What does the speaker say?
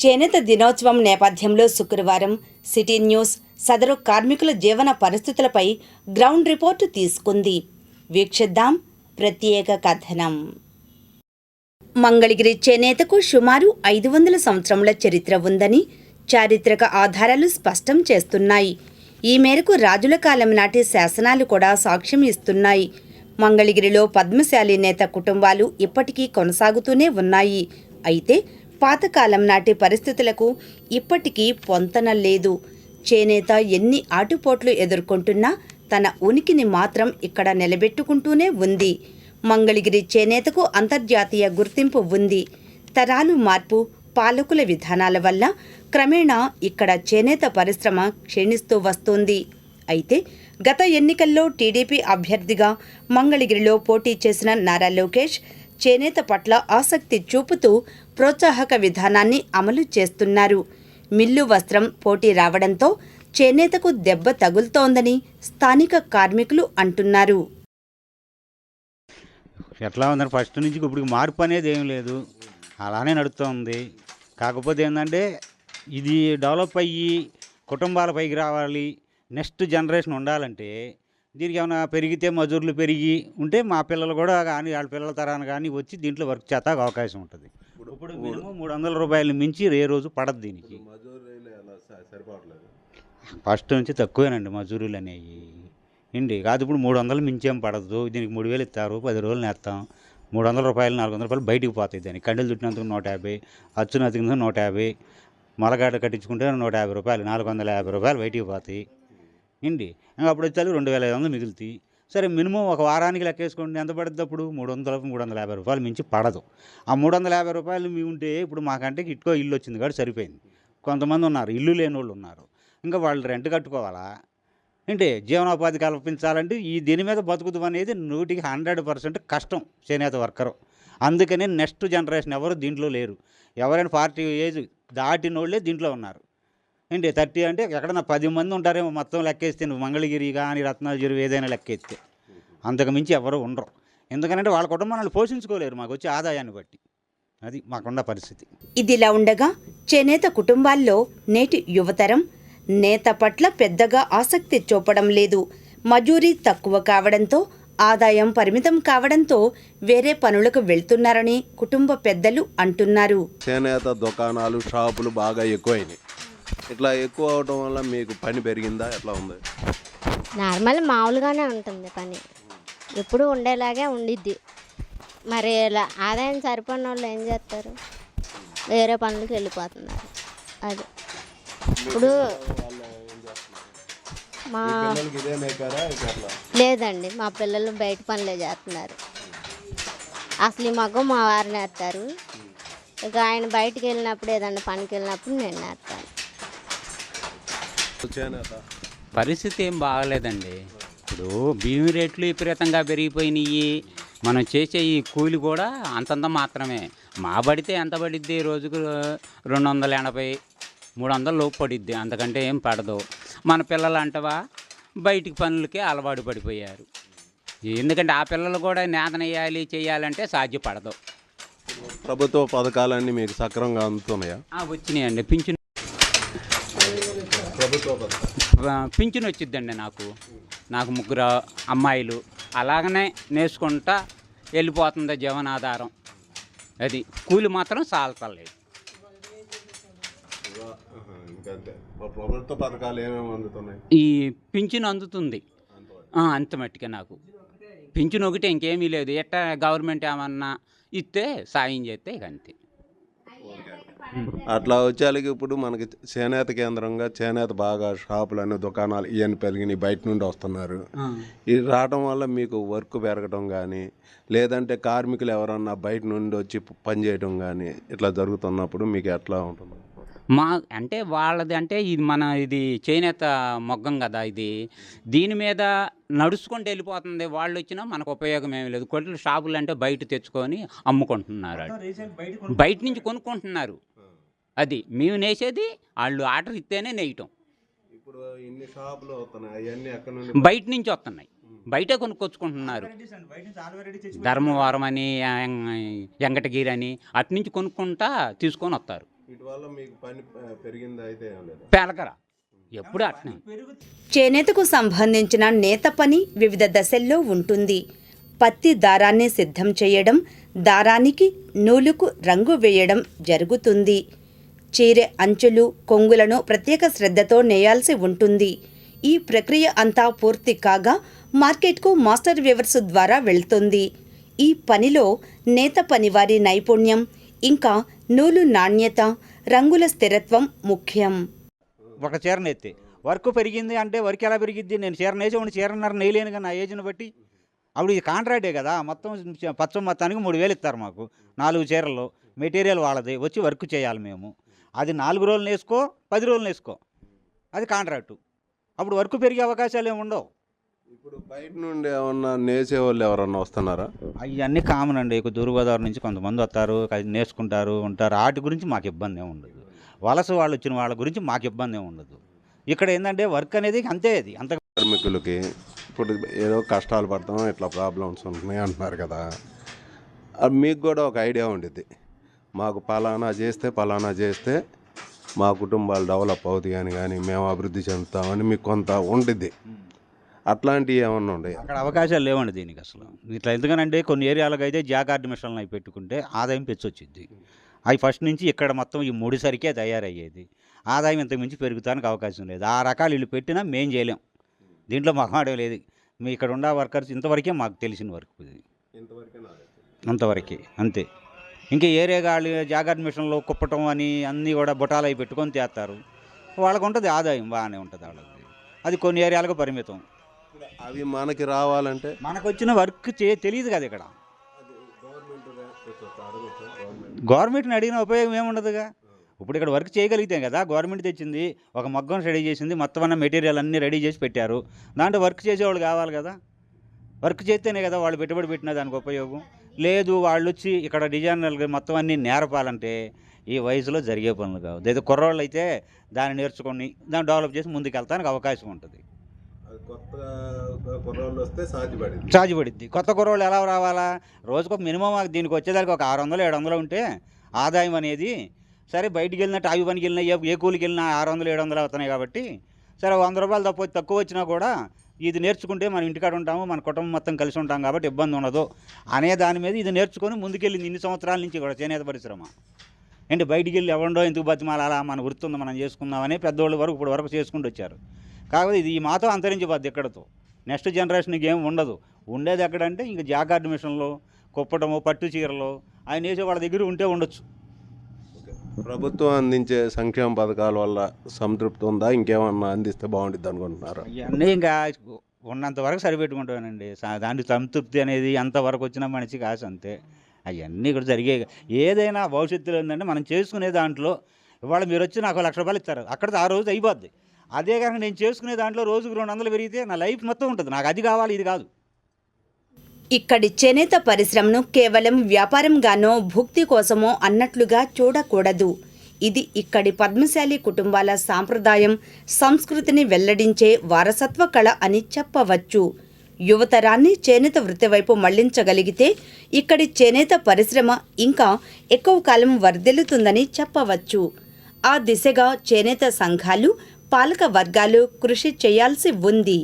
చేనేత దినోత్సవం నేపథ్యంలో శుక్రవారం సిటీ న్యూస్ సదరు కార్మికుల జీవన పరిస్థితులపై గ్రౌండ్ రిపోర్టు తీసుకుంది. వీక్షిద్దాం ప్రత్యేక కథనం. మంగళగిరి చేనేతకు సుమారు 500 సంవత్సరముల చరిత్ర ఉందని చారిత్రక ఆధారాలు స్పష్టం చేస్తున్నాయి. ఈ మేరకు రాజుల కాలం నాటి శాసనాలు కూడా సాక్ష్యం ఇస్తున్నాయి. మంగళగిరిలో పద్మశాలి నేత కుటుంబాలు ఇప్పటికీ కొనసాగుతూనే ఉన్నాయి. అయితే పాతకాలం నాటి పరిస్థితులకు ఇప్పటికీ పొంతన లేదు. చేనేత ఎన్ని ఆటుపోట్లు ఎదుర్కొంటున్నా తన ఉనికిని మాత్రం ఇక్కడ నిలబెట్టుకుంటూనే ఉంది. మంగళగిరి చేనేతకు అంతర్జాతీయ గుర్తింపు ఉంది. తరాలు మార్పు, పాలకుల విధానాల వల్ల క్రమేణా ఇక్కడ చేనేత పరిశ్రమ క్షీణిస్తూ వస్తోంది. అయితే గత ఎన్నికల్లో టీడీపీ అభ్యర్థిగా మంగళగిరిలో పోటీ చేసిన నారా లోకేష్ చేనేత పట్ల ఆసక్తి చూపుతూ ప్రోత్సాహక విధానాన్ని అమలు చేస్తున్నారు. మిల్లు వస్త్రం పోటీ రావడంతో చేనేతకు దెబ్బ తగులుతోందని స్థానిక కార్మికులు అంటున్నారు. ఎట్లా ఉందని ఫస్ట్ నుంచి ఇప్పుడు మార్పు అనేది ఏం లేదు, అలానే నడుస్తుంది. కాకపోతే ఏంటంటే ఇది డెవలప్ అయ్యి కుటుంబాల పైకి రావాలి, నెక్స్ట్ జనరేషన్ ఉండాలంటే దీనికి ఏమైనా పెరిగితే మజూర్లు పెరిగి ఉంటే మా పిల్లలు కూడా కానీ వాళ్ళ పిల్లల తరాన్ని కానీ వచ్చి దీంట్లో వర్క్ చేస్తాక అవకాశం ఉంటుంది. ఇప్పుడు మినిమం 300 రూపాయలు మించి ఏ రోజు పడదు దీనికి. ఫస్ట్ నుంచి తక్కువేనండి మజూరీలు అనేవి ఇండి కాదు. ఇప్పుడు 300 మించేం పడదు. దీనికి 3000 ఇస్తారు, 10 రోజులు నేస్తాం. 300 రూపాయలు 400 రూపాయలు బయటికి పోతాయి. దానికి కండలు చుట్టినందుకు 150, అచ్చున అతికినందుకు 150, మొలగాడ కట్టించుకుంటే 150 రూపాయలు, 450 రూపాయలు బయటికి పోతాయి ఇండి. ఇంకా అప్పుడు వచ్చి 2500 మిగులుతాయి. సరే మినిమం ఒక వారానికి లెక్కేసుకోండి ఎంత పడుతుంది. అప్పుడు 300-350 రూపాయలు మించి పడదు. ఆ 350 రూపాయలు మీ ఉంటే ఇప్పుడు మాకంటే ఇటుకో ఇల్లు వచ్చింది కాబట్టి సరిపోయింది. కొంతమంది ఉన్నారు ఇల్లు లేని వాళ్ళు ఉన్నారు, ఇంకా వాళ్ళు రెంట్ కట్టుకోవాలా అంటే జీవనోపాధి కల్పించాలంటే ఈ దీని మీద బతుకుదు అనేది 100% కష్టం చేనేత వర్కరు. అందుకనే నెక్స్ట్ జనరేషన్ ఎవరు దీంట్లో లేరు. ఎవరైనా 40 ఏజ్ దాటిన వాళ్ళే దీంట్లో ఉన్నారు. ఏంటి 30 అంటే ఎక్కడన్నా 10 మంది ఉంటారేమో మొత్తం లెక్కేస్తే, నువ్వు మంగళగిరి కానీ రత్నాగిరి ఏదైనా లెక్కేస్తే అంతకు మించి ఎవరు ఉండరు. ఎందుకంటే వాళ్ళ కుటుంబాన్ని పోషించుకోలేరు మాకు వచ్చే ఆదాయాన్ని బట్టి. అది మాకున్న పరిస్థితి. ఇదిలా ఉండగా చేనేత కుటుంబాల్లో నేటి యువతరం నేత పట్ల పెద్దగా ఆసక్తి చూపడం లేదు. మజూరీ తక్కువ కావడంతో, ఆదాయం పరిమితం కావడంతో వేరే పనులకు వెళ్తున్నారని కుటుంబ పెద్దలు అంటున్నారు. చేనేత దుకాణాలు, షాపులు బాగా ఎక్కువైనాయి. ఇట్లా ఎక్కువ అవడం వల్ల మీకు పని పెరిగిందా, ఎట్లా ఉంది? నార్మల్ మామూలుగానే ఉంటుంది పని, ఎప్పుడు ఉండేలాగే ఉండిద్ది. మరి ఇలా ఆదాయం సరిపడిన వాళ్ళు ఏం చేస్తారు, వేరే పనులకు వెళ్ళిపోతున్నారు. అది ఇప్పుడు మా లేదండి, మా పిల్లలు బయట పనులే చేస్తున్నారు. అసలు ఈ మగ్గం మా వారు నేస్తారు. ఇక ఆయన బయటికి వెళ్ళినప్పుడు ఏదన్నా పనికి వెళ్ళినప్పుడు నేను నేస్తాను. పరిస్థితి ఏం బాగలేదండి. ఇప్పుడు బియ్యం రేట్లు విపరీతంగా పెరిగిపోయినాయి. మనం చేసే ఈ కూలి కూడా అంతంత మాత్రమే. మా పడితే ఎంత పడిద్ది, రోజుకు 280-300 లోపు పడిద్ది, అంతకంటే ఏం పడదు. మన పిల్లలు అంటవా బయటికి పనులకే అలవాటు పడిపోయారు. ఎందుకంటే ఆ పిల్లలు కూడా నేతనయ్యాలి చేయాలంటే సాధ్యపడదు. ప్రభుత్వ పథకాలన్నీ మీకు సక్రమంగా అందుతున్నాయా? వచ్చినాయండి. పింఛను వచ్చిద్దండి. నాకు 3 అమ్మాయిలు, అలాగనే నేర్చుకుంటా వెళ్ళిపోతుంది జీవనాధారం. అది కూలి మాత్రం సాలతలేదు. ప్రభుత్వ పథకాలు ఏమేమి అందుతున్నాయి? ఈ పింఛను అందుతుంది అంత మట్టిగా. నాకు పింఛను ఒకటి, ఇంకేమీ లేదు. ఎట్టా గవర్నమెంట్ ఏమన్నా ఇస్తే సాయం చేస్తే ఇక అంతే. అట్లా వచ్చేళ్ళకి ఇప్పుడు మనకి చేనేత కేంద్రంగా చేనేత బాగా షాపులు, దుకాణాలు ఇవన్నీ పెరిగినాయి, బయట నుండి వస్తున్నారు. ఇది రావడం వల్ల మీకు వర్క్ పెరగడం కానీ, లేదంటే కార్మికులు ఎవరన్నా బయట నుండి వచ్చి పనిచేయడం కానీ ఇట్లా జరుగుతున్నప్పుడు మీకు ఎట్లా ఉంటుంది? అంటే వాళ్ళది అంటే ఇది చేనేత మొగ్గం కదా, దీని మీద నడుచుకుంటూ వెళ్ళిపోతుంది. వాళ్ళు వచ్చినా మనకు ఉపయోగం ఏమీ లేదు. కొట్లు షాపులు అంటే బయట తెచ్చుకొని అమ్ముకుంటున్నారు, బయట నుంచి కొనుక్కుంటున్నారు. అది మేము నేసేది వాళ్ళు ఆర్డర్ ఇస్తేనే నేయటం. బయట నుంచి వస్తున్నాయి, బయటే కొనుక్కొచ్చుకుంటున్నారు. ధర్మవరం అని, వెంకటగిరి అని అటు నుంచి కొనుక్కుంటా తీసుకొని వస్తారు. వీటి వల్ల మీకు పని పెరిగింది అయితే ఏం లేదు. పెలకరా ఎప్పుడు అట్నే. చేనేతకు సంబంధించిన నేత పని వివిధ దశల్లో ఉంటుంది. పత్తి దారాన్ని సిద్ధం చేయడం, దారానికి నూలుకు రంగు వేయడం జరుగుతుంది. చీరె అంచులు, కొంగులను ప్రత్యేక శ్రద్ధతో నేయాల్సి ఉంటుంది. ఈ ప్రక్రియ అంతా పూర్తి కాగా మార్కెట్కు మాస్టర్ వీవర్స్ ద్వారా వెళ్తుంది. ఈ పనిలో నేత పనివారి నైపుణ్యం, ఇంకా నూలు నాణ్యత, రంగుల స్థిరత్వం ముఖ్యం. ఒక చీర నెత్తి వర్క్ పెరిగింది అంటే వర్క్ ఎలా పెరిగిద్ది? నేను చీర నేసేవాడిని, చీరన్నర నేయలేను కదా నా ఏజ్ని బట్టి. అప్పుడు ఇది కాంట్రాక్టే కదా, మొత్తం పచ్చం మొత్తానికి 3000 ఇస్తారు మాకు. 4 చీరలు మెటీరియల్ వాళ్ళది, వచ్చి వర్క్ చేయాలి మేము. అది 4 రోజులు నేసుకో, 10 రోజులు నేసుకో, అది కాంట్రాక్టు. అప్పుడు వర్క్ పెరిగే అవకాశాలు ఏమి ఉండవు. ఇప్పుడు బయట నుండి ఏమన్నా నేసేవాళ్ళు ఎవరన్నా వస్తున్నారా? అవన్నీ కామన్ అండి. తూర్పుగోదావరి నుంచి కొంతమంది వస్తారు, నేర్చుకుంటారు ఉంటారు. వాటి గురించి మాకు ఇబ్బంది ఏమి ఉండదు. వలస వాళ్ళు వచ్చిన వాళ్ళ గురించి మాకు ఇబ్బంది ఏమి ఉండదు. ఇక్కడ ఏంటంటే వర్క్ అనేది అంతే, అది అంత. కార్మికులకి ఇప్పుడు ఏదో కష్టాలు పడతాం, ఇట్లా ప్రాబ్లమ్స్ ఉంటున్నాయి అంటున్నారు కదా, అది మీకు కూడా ఒక ఐడియా ఉండిద్ది. మాకు పలానా చేస్తే మా కుటుంబాలు డెవలప్ అవుతాయి అని కానీ మేము అభివృద్ధి చెందుతామని మీకు కొంత ఉండిద్ది. అట్లాంటివి ఏమన్నా ఉన్నాయి? అక్కడ అవకాశాలు లేవండి దీనికి అసలు. ఇట్లా ఎందుకనంటే కొన్ని ఏరియాలకు అయితే జాకార్డ్ మిషన్లు అవి పెట్టుకుంటే ఆదాయం పెంచొచ్చింది. అవి ఫస్ట్ నుంచి ఇక్కడ మొత్తం ఈ ముడిసరికే తయారయ్యేది. ఆదాయం ఇంతకు మించి పెరుగుతానికి అవకాశం లేదు. ఆ రకాలు ఇల్లు పెట్టినా మేం చేయలేం. దీంట్లో మగాడే లేదు. మీ ఇక్కడ ఉన్న వర్కర్స్ ఇంతవరకే మాకు తెలిసిన వర్క్ ఇది, అంతవరకే అంతే. ఇంకా ఏరియాగాళ్ళు జాగార్డ్ మిషన్లో కుప్పటం అని అన్నీ కూడా బుటాలు అవి పెట్టుకొని చేస్తారు. వాళ్ళకు ఉంటుంది ఆదాయం, బాగానే ఉంటుంది వాళ్ళకి. అది కొన్ని ఏరియాలకు పరిమితం. అవి మనకి రావాలంటే మనకు వచ్చిన వర్క్ తెలియదు కదా ఇక్కడ. గవర్నమెంట్ని అడిగిన ఉపయోగం ఏముండదుగా. ఇప్పుడు ఇక్కడ వర్క్ చేయగలిగితే కదా గవర్నమెంట్ తెచ్చింది, ఒక మగ్గం రెడీ చేసింది, మొత్తం అన్న మెటీరియల్ అన్నీ రెడీ చేసి పెట్టారు. దాంట్లో వర్క్ చేసేవాళ్ళు కావాలి కదా. వర్క్ చేస్తేనే కదా వాళ్ళు పెట్టుబడి పెట్టిన దానికి ఉపయోగం. లేదు వాళ్ళు వచ్చి ఇక్కడ డిజైనర్లు మొత్తం అన్నీ నేర్పాలంటే ఈ వయసులో జరిగే పనులు కావు. ఏదో కుర్రోళ్ళు అయితే దాన్ని నేర్చుకొని దాన్ని డెవలప్ చేసి ముందుకు వెళ్తానికి అవకాశం ఉంటుంది. సాధ్యపడిద్ది. కొత్త కుర్రోళ్ళు ఎలా రావాలా? రోజుకు ఒక మినిమం దీనికి వచ్చేదానికి ఒక 600-700 ఉంటే ఆదాయం అనేది, సరే బయటికి వెళ్ళినట్టు అవి పనికి వెళ్ళినా ఏ కూలికి వెళ్ళినా 600-700 అవుతున్నాయి కాబట్టి, సరే 100 రూపాయలు తక్కువ వచ్చినా కూడా ఇది నేర్చుకుంటే మనం ఇంటికాడ ఉంటాము, మన కుటుంబం మొత్తం కలిసి ఉంటాం కాబట్టి ఇబ్బంది ఉండదు అనే దాని మీద ఇది నేర్చుకొని ముందుకెళ్ళింది ఇన్ని సంవత్సరాల నుంచి కూడా చేనేత పరిశ్రమ. అంటే బయటికి వెళ్ళి ఎవడో ఎందుకు బతిమాలా, మన వృత్తి ఉంది మనం చేసుకుందామని పెద్దవాళ్ళు వరకు ఇప్పుడు వరకు చేసుకుంటూ వచ్చారు. కాకపోతే ఇది ఈ మాతో అంతరించిపోద్ది ఎక్కడతో. నెక్స్ట్ జనరేషన్కి ఏం ఉండదు. ఉండేది ఎక్కడంటే ఇంక జాకార్డ్ మిషన్లో కుప్పటము, పట్టు చీరలు ఆయన వేసే వాళ్ళ దగ్గర ఉంటే ఉండొచ్చు. ప్రభుత్వం అందించే సంక్షేమ పథకాల వల్ల సంతృప్తి ఉందా? ఇంకేమన్నా అందిస్తే బాగుంటుంది అనుకుంటున్నారు? ఇవన్నీ ఇంకా ఉన్నంత వరకు సరిపెట్టుకుంటానండి. దానికి సంతృప్తి అనేది అంతవరకు వచ్చిన మనిషికి ఆశ అంతే. అవన్నీ కూడా జరిగే ఏదైనా భవిష్యత్తులో ఏంటంటే మనం చేసుకునే దాంట్లో ఇవాళ మీరు వచ్చి నాకు 1,00,000 రూపాయలు ఇస్తారు, అక్కడితో ఆ రోజు అయిపోద్ది. అదే కనుక నేను చేసుకునే దాంట్లో రోజుకు 200 పెరిగితే నా లైఫ్ మొత్తం ఉంటుంది. నాకు అది కావాలి, ఇది కాదు. ఇక్కడి చేనేత పరిశ్రమను కేవలం వ్యాపారంగానో భుక్తి కోసమో అన్నట్లుగా చూడకూడదు. ఇది ఇక్కడి పద్మశాలి కుటుంబాల సాంప్రదాయం, సంస్కృతిని వెల్లడించే వారసత్వ కళ అని చెప్పవచ్చు. యువతరాన్ని చేనేత వృత్తి వైపు మళ్లించగలిగితే ఇక్కడి చేనేత పరిశ్రమ ఇంకా ఎక్కువ కాలం వర్ధిల్లుతుందని చెప్పవచ్చు. ఆ దిశగా చేనేత సంఘాలు, పాలక వర్గాలు కృషి చేయాల్సి ఉంది.